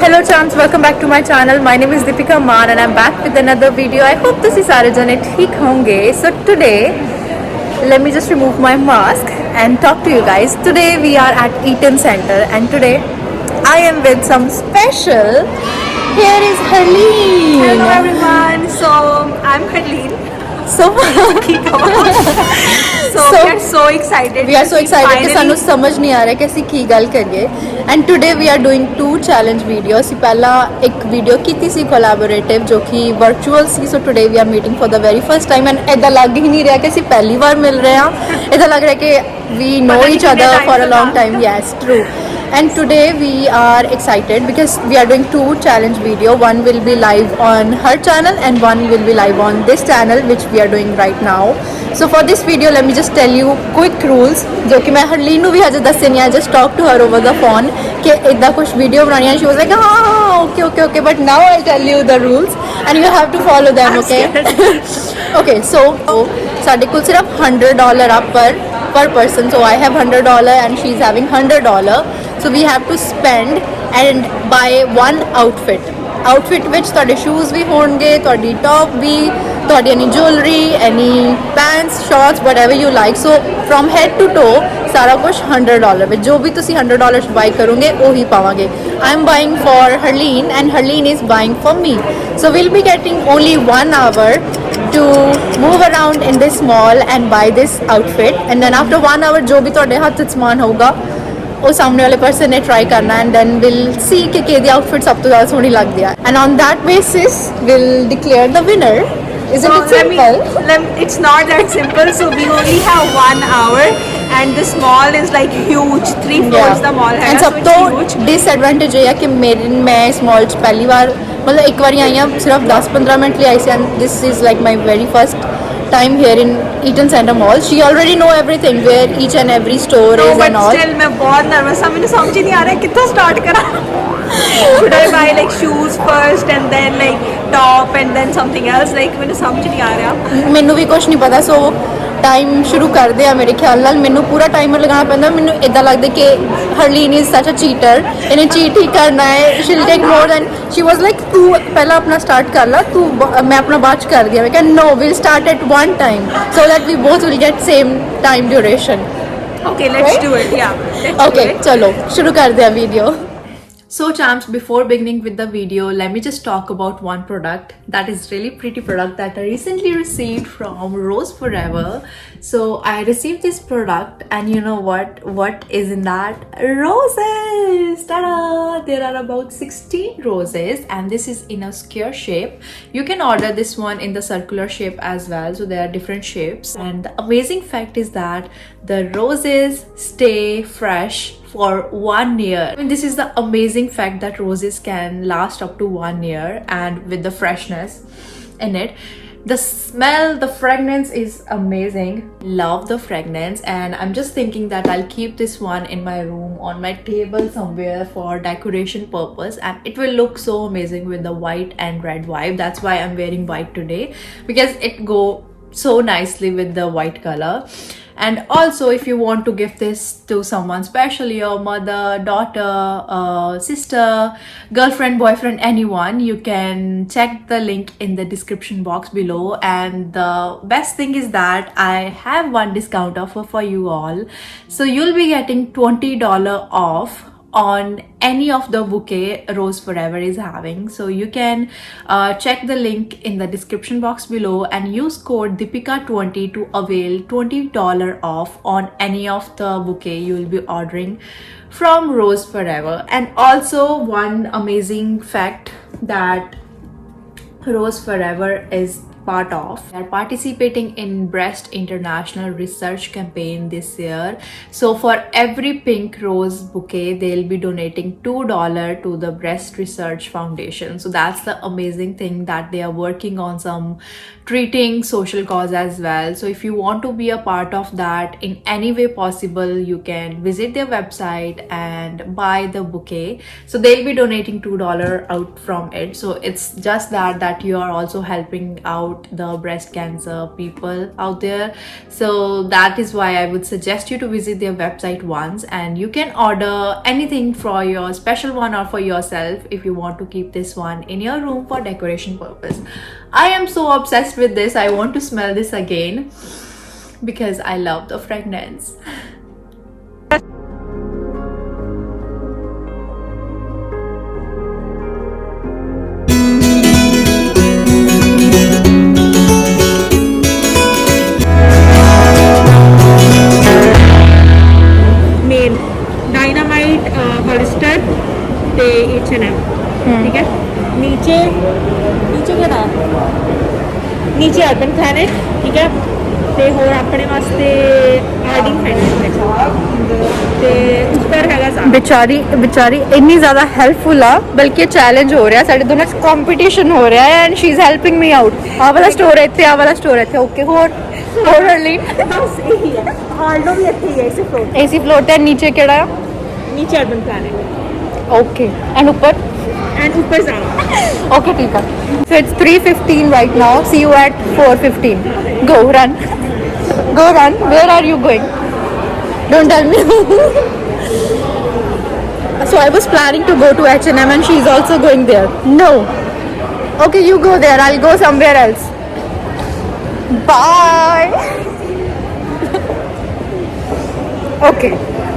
Hello chums, welcome back to my channel. My name is Deepika Maan and I'm back with another video. I hope ਤੁਸੀਂ ਸਾਰੇ ਜਣੇ ਠੀਕ ਹੋਂਗੇ. So today, let me just remove my mask and talk to you guys. Today we are at Eaton Center and today I am with some special. Here is Harleen. Hello everyone. So I'm Harleen. So we are so excited. We are so excited कि ਸਾਨੂੰ ਸਮਝ ਨਹੀਂ ਆ ਰਿਹਾ ਕਿ ਅਸੀਂ ਕੀ ਗੱਲ ਕਰੀਏ. And today we are doing 2 challenge videos. ਅਸੀਂ ਪਹਿਲਾਂ ਇੱਕ ਵੀਡੀਓ ਕੀਤੀ ਸੀ ਕੋਲੈਬੋਰੇਟਿਵ ਜੋ ਕਿ virtual C. So today we are meeting for the very first time and ਇਦਾਂ ਲੱਗ ਹੀ ਨਹੀਂ ਰਿਹਾ ਕਿ ਅਸੀਂ ਪਹਿਲੀ ਵਾਰ ਮਿਲ ਰਹੇ ਹਾਂ. ਇਦਾਂ ਲੱਗ ਰਿਹਾ ਕਿ we know each other for a long time. Yes, true. And today we are excited because we are doing 2 challenge video. One will be live on her channel and one will be live on this channel which we are doing right now. So for this video let me just tell you quick rules जो कि मैं हरलीन ਨੂੰ ਵੀ ਹਜੇ ਦੱਸੇ ਨਹੀਂ. I just talked to her over the phone कि इदा कुछ video बनानी है. She was like okay but now I'll tell you the rules and you have to follow them. Okay. Okay, so ਸਾਡੇ ਕੋਲ ਸਿਰਫ $100 ਆ per person. So I have $100 and she's having $100. So we have to spend and buy one outfit ਵਿੱਚ ਤੁਹਾਡੇ shoes ਵੀ ਹੋਣਗੇ, ਤੁਹਾਡੀ top ਵੀ, ਤੁਹਾਡੀ any jewelry, any pants, shorts, whatever you like. So from head to toe ਸਾਰਾ ਕੁਝ $100 ਵਿੱਚ ਜੋ ਵੀ ਤੁਸੀਂ $100 ਚ ਬਾਈ ਕਰੋਗੇ ਉਹੀ ਪਾਵਾਂਗੇ. I am buying for Harleen and Harleen is buying for me. So we'll be getting only 1 hour to move around in this mall and buy this outfit and then after 1 hour ਜੋ ਵੀ ਤੁਹਾਡੇ ਹੱਥ 'ਚ ਸਮਾਨ ਹੋਊਗਾ ਉਹ ਸਾਹਮਣੇ ਵਾਲੇ person ਨੇ ਟਰਾਈ ਕਰਨਾ and then we'll see ਕਿ ਕਿਹਦੀ ਆਊਟਫਿਟ ਸਭ ਤੋਂ ਜ਼ਿਆਦਾ ਸੋਹਣੀ ਲੱਗਦੀ ਆ and on that basis we'll declare the winner. Isn't it simple? It's not that simple. So we only have 1 hour and this mall is like huge. 3 floors the mall has. And ਸਭ ਤੋਂ disadvantage ਇਹ ਆ ਕਿ ਮੈਂ ਇਸ mall 'ਚ ਪਹਿਲੀ ਵਾਰ ਮਤਲਬ ਇੱਕ ਵਾਰੀ ਆਈ ਹਾਂ ਸਿਰਫ 10-15 ਮਿੰਟ ਲਈ ਆਈ ਸੀ and this is like my very first time here in Eaton Center Mall. She already know everything where each and every store is and all. Still मैं बहुत nervous हूँ. मुझे समझ ही नहीं आ रहा है कितना start करा. Should I buy like shoes first and then like top and then something else? Like मुझे समझ नहीं आ रहा. ਮੈਨੂੰ ਵੀ ਕੁਝ ਨਹੀਂ ਪਤਾ. ਸੋ ਟਾਈਮ ਸ਼ੁਰੂ ਕਰਦੇ ਆ ਮੇਰੇ ਖਿਆਲ ਨਾਲ. ਮੈਨੂੰ ਪੂਰਾ ਟਾਈਮਰ ਲਗਾਉਣਾ ਪੈਂਦਾ. ਮੈਨੂੰ ਇਦਾਂ ਲੱਗਦਾ ਕਿ ਹਰਲੀਨ ਇਜ਼ ਸੱਚ ਅ ਚੀਟਰ. ਇਹਨੇ ਚੀਟ ਹੀ ਕਰਨਾ ਹੈ. She will take more than she was like ਤੂੰ ਪਹਿਲਾਂ ਆਪਣਾ ਸਟਾਰਟ ਕਰ ਲਾ ਤੂੰ ਮੈਂ ਆਪਣਾ ਬਾਅਦ ਚ ਕਰਦੀ ਹਾਂ. ਮੈਂ ਕਿਹਾ no we'll start at one time so that we both will get same time duration. Okay, let's do it. Yeah. Okay, चलो शुरू कर दिया video. So champs, before beginning with the video, let me just talk about one product that is really pretty product that I recently received from Rose Forever. So I received this product and you know what is in that? Roses! Ta-da! There are about 16 roses and this is in a square shape. You can order this one in the circular shape as well. So there are different shapes and the amazing fact is that the roses stay fresh for 1 year. I mean, this is the amazing fact that roses can last up to 1 year and with the freshness in it. The smell, the fragrance is amazing. Love the fragrance and I'm just thinking that I'll keep this one in my room on my table somewhere for decoration purpose and it will look so amazing with the white and red vibe. That's why I'm wearing white today because it go so nicely with the white color. And also if you want to give this to someone special, your mother, daughter, sister, girlfriend, boyfriend, anyone, you can check the link in the description box below. And the best thing is that I have one discount offer for you all. So you'll be getting $20 off on any of the bouquet Rose Forever is having. So you can check the link in the description box below and use code Deepika20 to avail $20 off on any of the bouquet you will be ordering from Rose Forever. And also one amazing fact that Rose Forever is part of. They are participating in Breast International Research Campaign this year. So for every pink rose bouquet, they'll be donating $2 to the Breast Research Foundation. So that's the amazing thing that they are working on some treating social cause as well. So if you want to be a part of that in any way possible, you can visit their website and buy the bouquet. So they'll be donating $2 out from it. So it's just that you are also helping out about the breast cancer people out there. So that is why I would suggest you to visit their website once, and you can order anything for your special one or for yourself if you want to keep this one in your room for decoration purpose. I am so obsessed with this. I want to smell this again because I love the fragrance. Main dynamite Hollister ते H&M ठीक है नीचे नीचे क्या था नीचे urban planet ठीक है ते होर अपने वास्ते आर्डिंग फैंडेंट ते ऊपर हैगा सा बेचारी बेचारी इतनी ज़्यादा हेल्पफुल आ, बल्कि चैलेंज हो रहा है साढ़े दोनों कंपटीशन हो रहा है, and she is helping me out. आ वाला स्टोर है इतने, आ वाला स्टोर है इतने. ओके होर हरलीन बस यही है हार्डो भी अच्छी है इसे फ्लोर एसी फ्लोर ते नीचे केड़ा है? नीचे अर्बन प्लैनेट ओके एंड ऊपर एंड ऊपर जाना ओके ठीक है. So it's 3:15 right now. See you at 4:15. Go run where are you going? Don't tell me. So I was planning to go to H&M and she is also going there. No. Okay, you go there. I'll go somewhere else. Bye. Okay.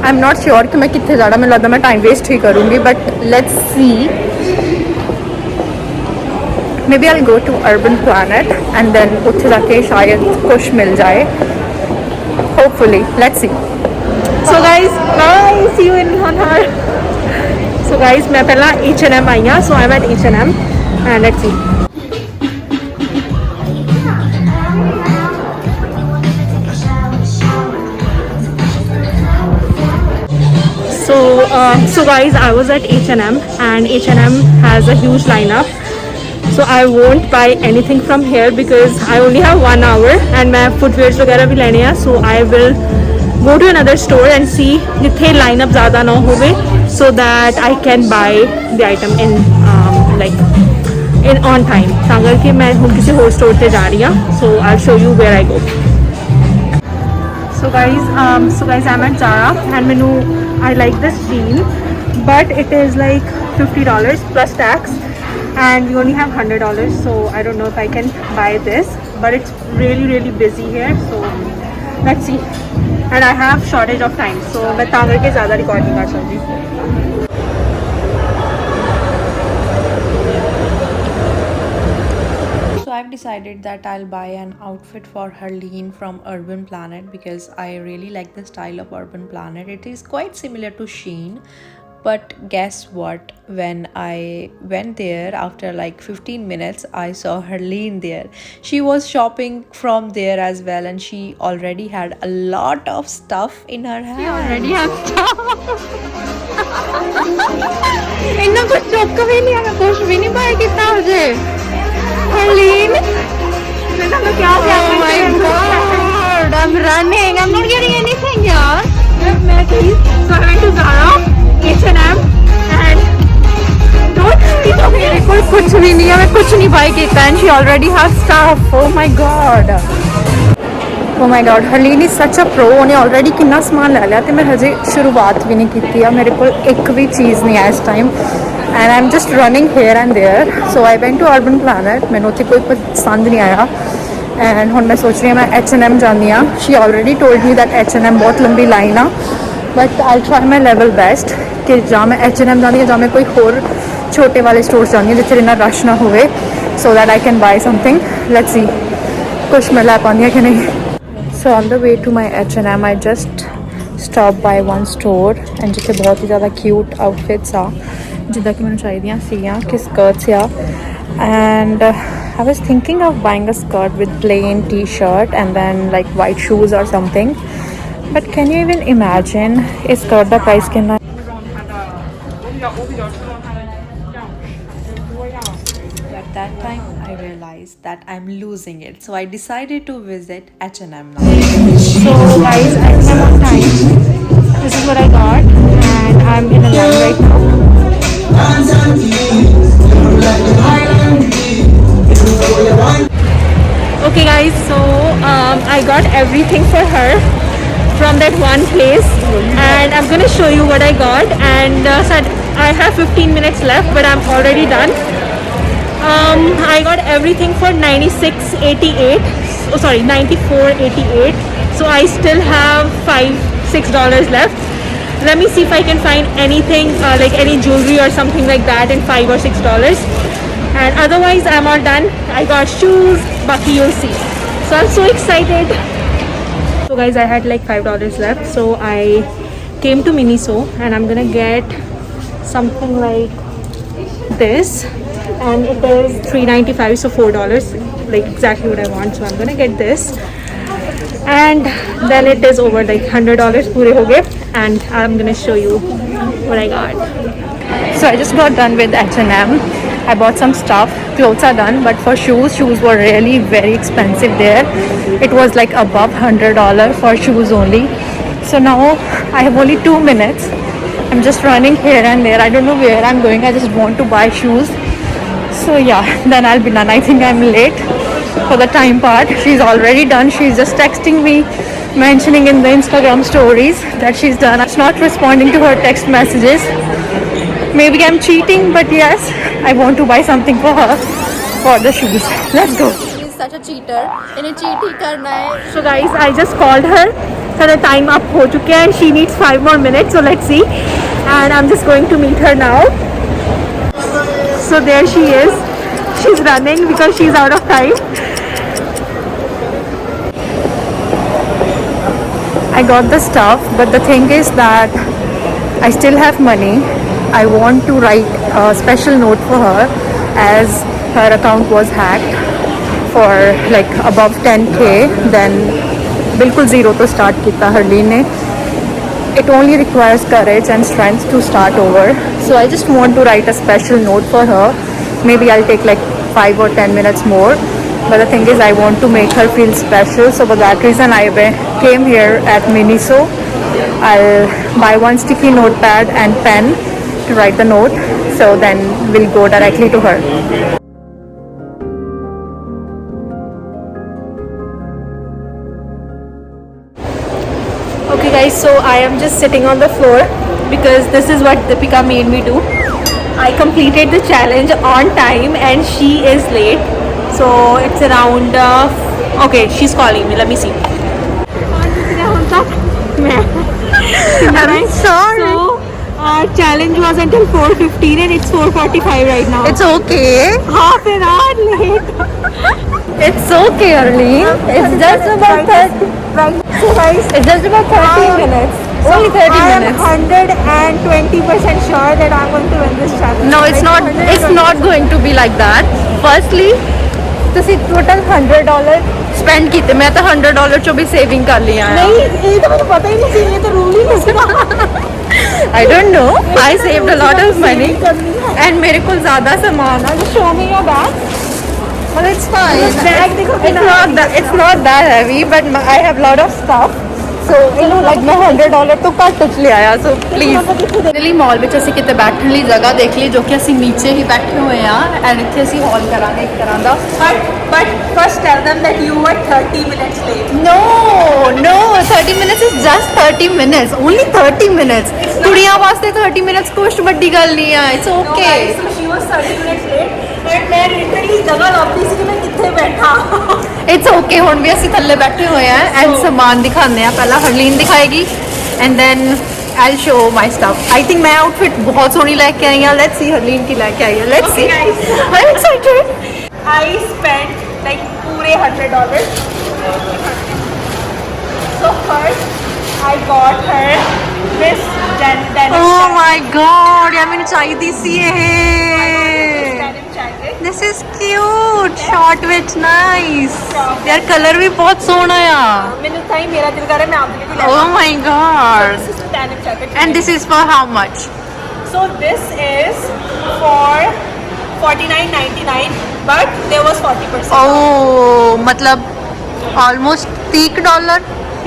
I'm not sure कि मैं कितने ज़्यादा मैं लगता मैं time waste ही करूँगी, but let's see. Maybe I'll go to Urban Planet and then उत्थे जाके शायद कुछ मिल जाए. Hopefully. Let's see. So guys, bye. See you in Honhar. So guys, मैं पहला H&M आई हाँ. So I'm at H&M and let's see. So guys, I was at H&M and H&M has a huge lineup. So I won't buy anything from here because I only have 1 hour and मैं footwears वगैरह भी लेने हैं. So I will go to another store and see जिथे lineup ज़्यादा ना होवे so that I can buy the item in on time. ਤਾਂ ਕਰਕੇ मैं ਹੁਣ किसी ਹੋਰ store ਤੇ जा रही हूँ. So I'll show you where I go. So guys, I'm at Zara and menu I like this jean, but it is like $50 plus tax and we only have $100, so I don't know if I can buy this, but it's really busy here, so let's see. And I have shortage of time, so मैं तां करके ज़्यादा record नहीं कर सकती. So I've decided that I'll buy an outfit for Harleen from Urban Planet because I really like the style of Urban Planet. It is quite similar to Shein, but guess what? When I went there after like 15 minutes, I saw Harleen there. She was shopping from there as well, and she already had a lot of stuff in her hand. She already has stuff. इन्ना कुछ चुक भी नहीं है, कुछ भी नहीं buy कितना मुझे. Harleen, oh my god, I'm running. I'm not getting anything, yaar. So I went to Zara, H&M and don't speak of मेरे को कुछ भी नहीं है, मैं कुछ नहीं buy किया. And she already has stuff. Oh my god. Oh my god, Harleen is such a pro. उन्हें already कितना सामान ले लिया ते मैं हजे शुरुआत भी नहीं की है. मेरे को एक भी चीज़ नहीं है इस time. And I'm just running here and there. So I went to Urban Planet. मैंने उत्थे कोई पसंद नहीं आया. And ਹੁਣ मैं सोच रही हूँ मैं H&M जानी हाँ. She already told me that H&M बहुत लंबी लाइन आ. But I'll try my level best कि ਜਾਂ मैं H&M जानी है ਜਾਂ मैं कोई ਹੋਰ छोटे वाले स्टोर्स जानी है जिथे इतना रश ना होवे, so that I can buy something. Let's see कुछ मैं ले पानी है कि नहीं. So on the way to my H&M, I just stopped by one store and जिथे बहुत ही ज़्यादा cute outfits आ ਜਿੱਦਾਂ ਕਿ ਮੈਨੂੰ ਚਾਹੀਦੀਆਂ ਸੀਗੀਆਂ ਕਿ ਸਕਰਟਸ ਆ. And I was thinking of buying a skirt with plain t-shirt and then like white shoes or something. But can you even imagine is skirt the price कितना? At that time I realized that I'm losing it, so I decided to visit H&M now. So guys, I came on time. This is what I got and I'm in a line right now. guys, so I got everything for her from that one place, and I'm gonna show you what I got. And so I have 15 minutes left, but I'm already done. I got everything for 96.88. Oh, sorry, 94.88. So I still have $6 left. Let me see if I can find anything like any jewelry or something like that in $5 or $6. And otherwise, I'm all done. I got shoes. Bucky, you'll see. So I'm so excited. So guys, I had like $5 left. So I came to Miniso, and I'm gonna get something like this. And it is $3.95, so $4, like exactly what I want. So I'm gonna get this, and then it is over, like $100 pure ho gaye. And I'm gonna show you what I got. So I just got done with H&M. I bought some stuff. Clothes are done, but for shoes were really very expensive there. It was like above $100 for shoes only. So now I have only 2 minutes. I'm just running here and there. I don't know where I'm going. I just want to buy shoes. So yeah, then I'll be done. I think I'm late for the time part. She's already done. She's just texting me, mentioning in the Instagram stories that she's done. I'm not responding to her text messages. Maybe I'm cheating, but yes, I want to buy something for her for the shoes. Let's go. She's such a cheater. इन्हें cheat ही करना है. So guys, I just called her. So the time up ho chuke hai, and she needs 5 more minutes. So let's see. And I'm just going to meet her now. So there she is. She's running because she's out of time. I got the stuff, but the thing is that I still have money. I want to write a special note for her as her account was hacked for like above 10k. Then bilkul zero to start kita Harleen ne. It only requires courage and strength to start over. So I just want to write a special note for her. Maybe I'll take like 5 or 10 minutes more. But the thing is, I want to make her feel special. So for that reason, I came here at Miniso. I'll buy one sticky notepad and pen to write the note. So then we'll go directly to her. Okay guys, so I am just sitting on the floor because this is what Deepika made me do. I completed the challenge on time and she is late. So it's around, okay, she's calling me, let me see. I'm sorry. So our challenge was until 4:15 and it's 4:45 right now. It's okay. half an hour late. It's okay, Harleen. It's just about 30. So guys, It's just about 30 minutes. Only 30 minutes. I am 120% sure that I'm going to win this challenge. No, it's not. It's not going to be like that. Firstly, ਤੁਸੀਂ total $100 spend ਕੀਤੇ. ਮੈਂ ਤਾਂ $100 ਚੋਂ ਵੀ saving ਕਰ ਲਿਆ ਆ. नहीं, ये तो मुझे पता ही नहीं थी, ये तो रूल ही नहीं था। I don't know. I saved a lot of money. And मेरे कोल ज़्यादा सामान है. Just show me your bag. Well, it's fine. Bag देखो कितना It's not that heavy, but I have lot of stuff. So you know, like मैं $100 तो ਘੱਟ ਚ ਲੈ ਆਇਆ. So please. Really mall ਵਿੱਚ ਅਸੀਂ ਕਿਤੇ ਬੈਠਣ ਲਈ ਜਗ੍ਹਾ ਦੇਖ ਲਈ, ਜੋ ਕਿ ਅਸੀਂ ਨੀਚੇ ਹੀ ਬੈਠੇ ਹੋਏ ਆ. ਐਂਡ ਇੱਥੇ ਅਸੀਂ ਹਾਲ ਕਰਾਂਗੇ ਇੱਕ ਤਰ੍ਹਾਂ ਦਾ. But first tell them that you were 30 minutes late. No, 30 minutes is just 30 minutes. Only 30 minutes. ਕੁੜੀਆਂ ਵਾਸਤੇ 30 minutes ਕੁਛ ਵੱਡੀ ਗੱਲ ਨਹੀਂ ਆ. It's okay. No, guys, so she was 30 minutes late and मैं literally जगह ਲੱਭਦੀ ਸੀ ਕਿ ਮੈਂ ਕਿੱਥੇ ਬੈਠਾ. It's okay. ਹੁਣ ਵੀ ਅਸੀਂ ਥੱਲੇ ਬੈਠੇ ਹੋਏ ਆ ਐਂਡ ਸਮਾਨ ਦਿਖਾਉਂਦੇ ਆ. ਪਹਿਲਾਂ Harleen ਦਿਖਾਏਗੀ and then I'll show my stuff. I think मैं outfit बहुत ਸੋਹਣੀ ਲੈ ਕੇ ਆਈ ਹਾਂ. Let's see हरलीन की ਲੈ के आई है. Let's see. guys. I'm excited. I spent like पूरे $100. So first I got her this denim Oh my god, यार मैंने चाहिए सी ये. denim jacket. This is cute. Short with nice. यार कलर भी बहुत सोहना है. मैंने था ही मेरा दिल कर रहा है मैं आपके लिए भी ले Oh my god. This is denim jacket. And this is for how much? So this is for $49.99, but there was 40%. Oh, मतलब almost $30.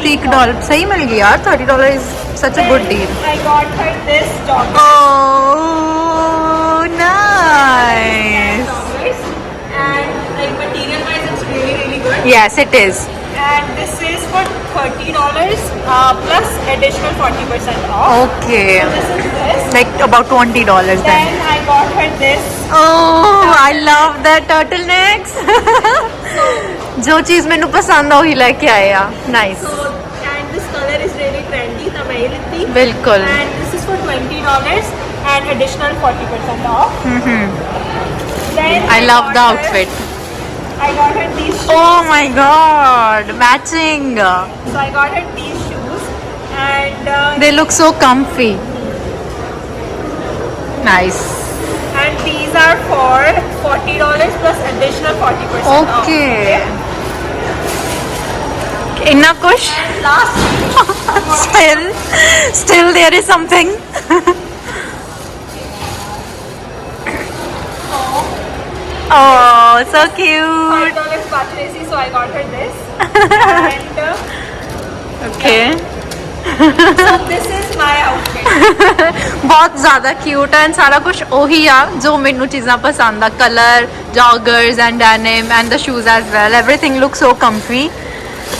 $30 सही मिल गया यार. $30 is such a good deal. I got her this jogger. Oh, nice. And like material wise it's really good. Yes. yes it is. and this is for $30 plus additional 40% off. Okay, This is this. like about $20 then. Then I got her this. Oh, I love that turtlenecks. जो चीज मैंने पसंद आ वही लेके आए आ. Nice. So and this color is really trendy. तो मैं ये लेती. बिल्कुल. And this is for $20 and additional 40% off. Then I love the got her- outfit. I got her these shoes. Oh my god, matching. So I got her these shoes and They look so comfy. Nice. these are for $40 plus additional 40% off. Okay. Inna kush. Last Still there is something. Oh, so cute. $5 Bachelesi, so I got her this. And Okay. so this is my outfit. बहुत ज़्यादा cute है and सारा कुछ ਉਹੀ ਆ ਜੋ ਮੈਨੂੰ ਚੀਜ਼ਾਂ ਪਸੰਦ ਆ colour joggers and denim and the shoes as well everything looks so comfy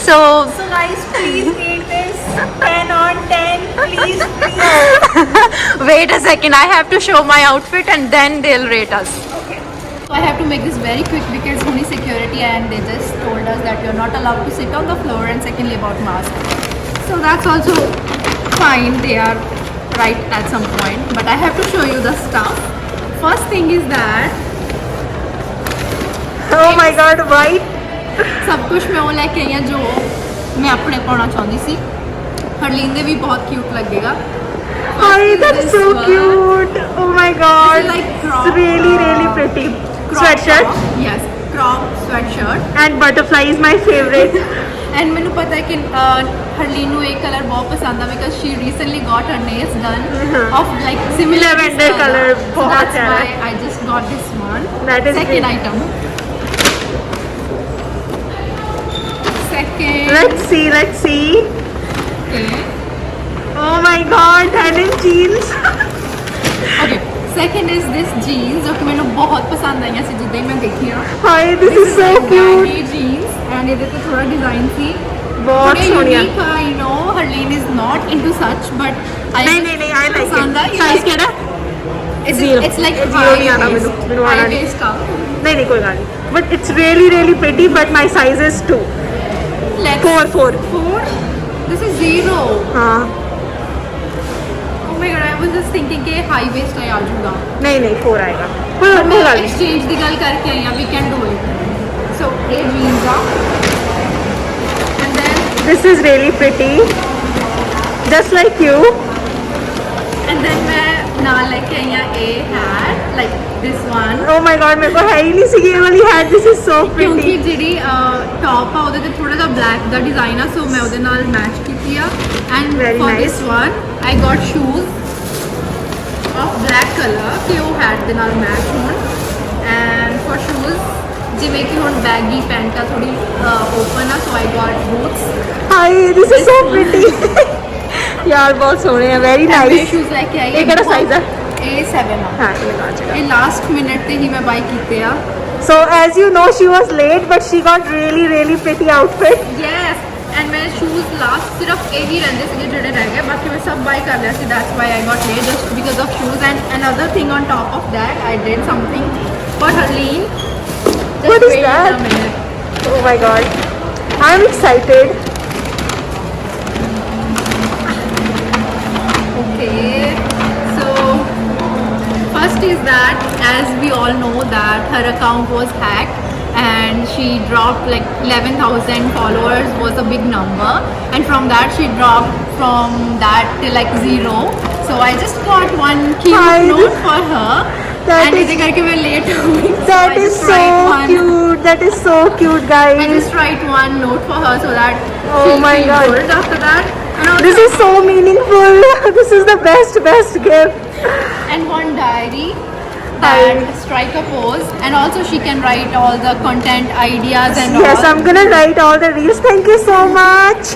so So guys, please rate this 10 on 10. Please, please. wait a second I have to show my outfit and then they'll rate us. Okay. I have to make this very quick because only security and they just told us that you're not allowed to sit on the floor and secondly about mask. So that's also fine. They are right at some point. But I have to show you the stuff. First thing is that Oh my god, white. सब कुछ मैं वो लेके आई हूँ जो मैं अपने पाना चाहती सी. हरलीन ने भी बहुत क्यूट लगेगा. Hi, that's This so one. cute. Oh my god. This is like crop, It's really, really pretty. crop Sweatshirt. top. Yes, crop sweatshirt. And butterfly is my favorite. And मैंने पता है कि हरलीन को एक कलर बहुत पसंद है because she recently got her nails done of like similar Lavender color, बहुत दैट्स प्यारा. Why I just got this one. That is second great. Item. Second. Let's see, let's see. Okay. Oh my god, denim jeans. Okay. Second is this jeans जो कि ਮੈਨੂੰ ਬਹੁਤ ਪਸੰਦ ਆਈਆਂ ਸੀ ਜਿੱਦਾਂ ਹੀ ਮੈਂ ਦੇਖੀ ਆ. Hi, this is so cute. jeans and ਇਹਦੇ ਤੇ ਥੋੜਾ ਡਿਜ਼ਾਈਨ ਸੀ. बहुत Sonia. I know Harleen is not into such but I नहीं नहीं नहीं, I like पसंद it. आई. Size केड़ा? It's, Zero. it's like Zero high नहीं आना waist. मैनू आना High नहीं. waist का. नहीं नहीं कोई बात नहीं. But it's really really pretty. But my size is 2. Let's 4. 4. This is 0. हाँ. Oh my god, I was just thinking कि high waist का ही आ जाऊंगा. नहीं नहीं 4 आएगा. कोई मैं कोई बात नहीं. exchange ਦੀ ਗੱਲ ਕਰਕੇ ਆਈ ਹਾਂ. We can do it. So ये jeans uh. And then This is really pretty. Just like you. मैं ਨਾਲ ਲੈ ਕੇ ਆਈ ਹਾਂ ਇਹ hat like this one. Oh my god, मेरे को है ही नहीं सी ये वाली hat. This is so ਕਿਉਂਕਿ pretty. ਜਿਹੜੀ ਟੌਪ ਆ ਉਹਦੇ ਤੇ ਥੋੜਾ ਜਿਹਾ ਬਲੈਕ ਦਾ ਡਿਜ਼ਾਈਨ ਆ ਸੋ ਮੈਂ ਉਹਦੇ ਨਾਲ ਮੈਚ ਕੀਤੀ ਆ and Very for nice. This one I got shoes of black colour ਕਿ ਉਹ ਹੈਟ ਦੇ ਨਾਲ ਮੈਚ ਹੋਣ ਐਂਡ ਫॉर ਸ਼ੂਜ਼ ਜਿਵੇਂ ਕਿ ਹੁਣ ਬੈਗੀ ਪੈਂਟ ਆ ਥੋੜੀ ਓਪਨ ਆ so I got boots. Hi, this is so pretty. यार बहुत सोने हैं. Very ਇਹ nice. ਸ਼ੂਜ਼ ਲੈ ਕੇ ਆਈ ਇਹ ਕਿਹੜਾ size ਆ? ਇਹ 7 ਆ. हाँ ये आ जाएगा. ਇਹ ਲਾਸਟ ਮਿੰਟ ਤੇ ਹੀ ਮੈਂ ਬਾਈ ਕੀਤੇ ਆ. So as you know, she was late, but she got really really pretty outfit. Yes and ਮੈਂ ਸ਼ੂਜ਼ ਲਾਸਟ ਸਿਰਫ ਇਹ ਹੀ ਰਹਿੰਦੇ ਸੀਗੇ ਜਿਹੜੇ ਰਹਿ ਗਏ ਬਾਕੀ ਮੈਂ ਸਭ ਬਾਈ ਕਰ ਲਿਆ ਸੀ that's why I got late just because of shoes and another thing on top of that I did something for Harleen. What is that? Oh my god, I'm excited. Okay, so first is that as we all know that her account was hacked and she dropped like 11,000 followers was a big number and from that she dropped from that to like 0. So I just got one cute Hi. note for her That and is- इसे करके मैं late हो गई. So That I is just so write one- cute. That is so cute, I guys. just write one note for her so that Oh she'll my feel God. good after that. And also- This is so meaningful. This is the best gift. and one diary Hi. that strike a pose and also she can write all the content ideas and Yes, all. I'm gonna write all the reels. Thank you so much.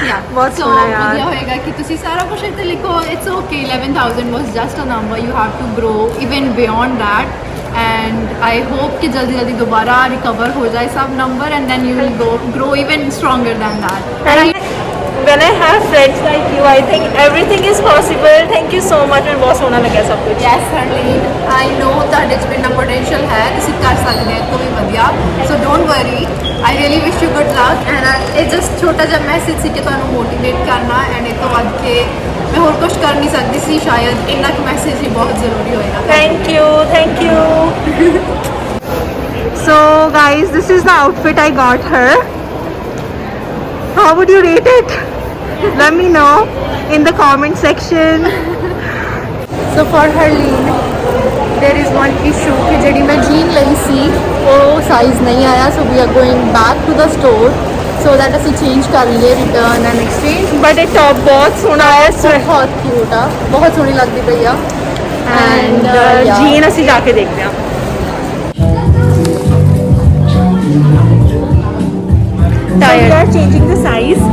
Yeah. बहुत So सोहना यार. ਵਧੀਆ ਹੋਏਗਾ ਕਿ ਤੁਸੀਂ ਸਾਰਾ ਕੁਝ ਇੱਥੇ ਲਿਖੋ. It's okay. 11,000 was just a number. You have to grow even beyond that. and I hope कि जल्दी जल्दी दोबारा recover हो जाए सब number and then you will grow even stronger than that. When I have friends like you, I think everything is possible. Thank you so much. मैं बहुत सोना लगा सब कुछ. Yes, Harleen. I know ਤੁਹਾਡੇ 'ਚ ਇੰਨਾ potential ਹੈ ਤੁਸੀਂ ਕਰ ਸਕਦੇ ਹੋ ਤੋਂ ਵੀ ਵਧੀਆ. So don't worry. I really wish you good luck and ਇਹ just ਛੋਟਾ ਜਿਹਾ ਮੈਸੇਜ ਸੀ ਕਿ ਤੁਹਾਨੂੰ ਮੋਟੀਵੇਟ ਕਰਨਾ and ਇਹ ਤੋਂ ਵੱਧ ਕੇ ਮੈਂ ਹੋਰ ਕੁਝ ਕਰ ਨਹੀਂ ਸਕਦੀ ਸੀ ਸ਼ਾਇਦ ਇੰਨਾ ਕੁ ਮੈਸੇਜ ਹੀ ਬਹੁਤ ਜ਼ਰੂਰੀ ਹੋਏਗਾ. Thank you. Thank you. So guys, this is the outfit I got her. How would you rate it? Let me know in the comment section. So for Harleen, there is one issue कि ਜਿਹੜੀ ਮੈਂ jean ਲਈ ਸੀ ਉਹ size ਨਹੀਂ ਆਇਆ, so we are going back to the store so that ਅਸੀਂ change ਕਰ ਲਈਏ, return and exchange. But ਇਹ top ਬਹੁਤ ਸੋਹਣਾ ਹੈ. ਬਹੁਤ cute ਆ, ਬਹੁਤ ਸੋਹਣੀ ਲੱਗਦੀ ਪਈ ਆ. And yeah. jean ਅਸੀਂ ਜਾ ਕੇ ਦੇਖਦੇ ਹਾਂ. So we are changing the size.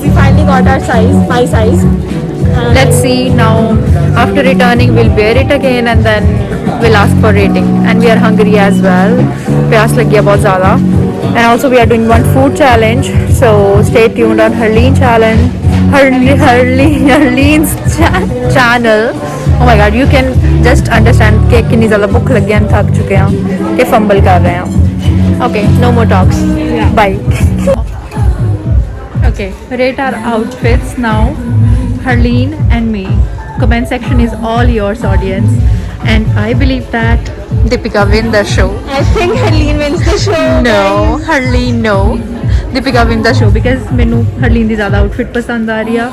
We finally got our size, my size. Let's see now. After returning, we'll wear it again and then we'll ask for rating. And we are hungry as well. प्यास लग गया बहुत ज़्यादा. And also we are doing one food challenge. So stay tuned on Harleen challenge. Harleen's channel. Oh my God, you can just understand कि कितनी ज़्यादा भूख लग गई है, थक चुके हैं, कि fumble कर रहे हैं. Okay, no more talks. Yeah. Bye. Okay, rate our outfits now. Harleen and me. Comment section is all yours, audience. And I believe that Deepika win the show. I think Harleen wins the show. No, Harleen no. Deepika win the show because मैनू Harleen दी ज़्यादा outfit पसंद आ रही है.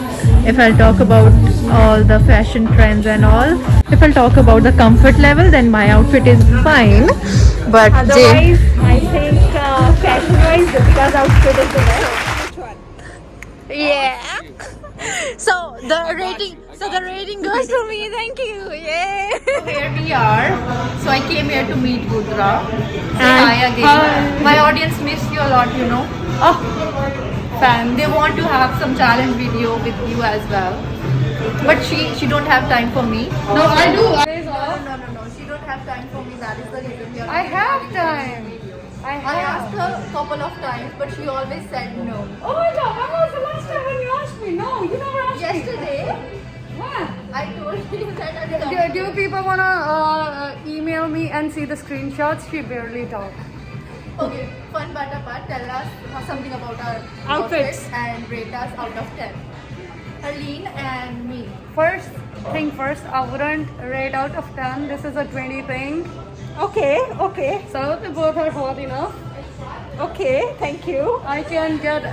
If I'll talk about all the fashion trends and all, if I'll talk about the comfort level, then my outfit is fine. But Otherwise, I think fashion-wise, Deepika's outfit is the best. yeah. So the rating goes to me. Thank you. Yeah. So here we are. So I came here to meet Budra. Say hi again. My audience missed you a lot, you know. Oh, fan. They want to have some challenge video with you as well. But she don't have time for me. No, I do. No. She don't have time for me. That is the reason we are. I have time. I asked her a couple of times, but she always said no. Oh my God, when was the last time when you asked me? No, you never asked me. Yesterday, When? I told you that I'm coming. Do people wanna email me and see the screenshots? She barely talks. Okay, fun part apart, tell us something about our Outfits. and rate us out of 10. Harleen and me. First thing first, I wouldn't rate out of 10. This is a 20 thing. Okay. So they both are hot enough. Okay, thank you. I can get,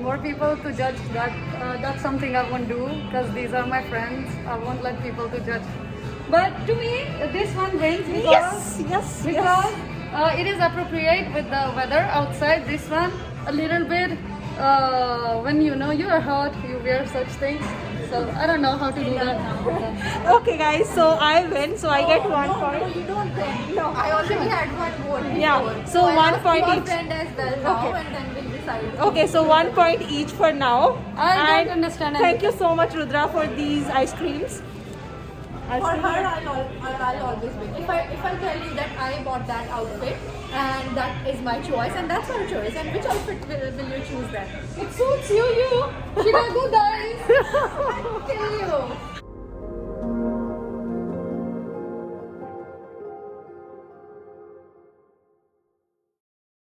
more people to judge that. That's something I won't do because these are my friends. I won't let people to judge. But to me, this one wins because it is appropriate with the weather outside. This one, a little bit, when you know you are hot, you wear such things. So I don't know how to do that now. Okay, guys, so I win, so I get 1 point. No, you don't win. No. I already had one vote before. Yeah, so I 1 asked point your each. friend as well now Okay. and then we'll decide. Okay, so 1 point each for now. I don't And understand Thank you so much, Rudra, for these ice creams. For her, I'll always win. If I tell you that I bought that outfit and that is my choice and that's her choice, and which outfit will you choose then? It suits you. Should I go, guys? I'll tell you.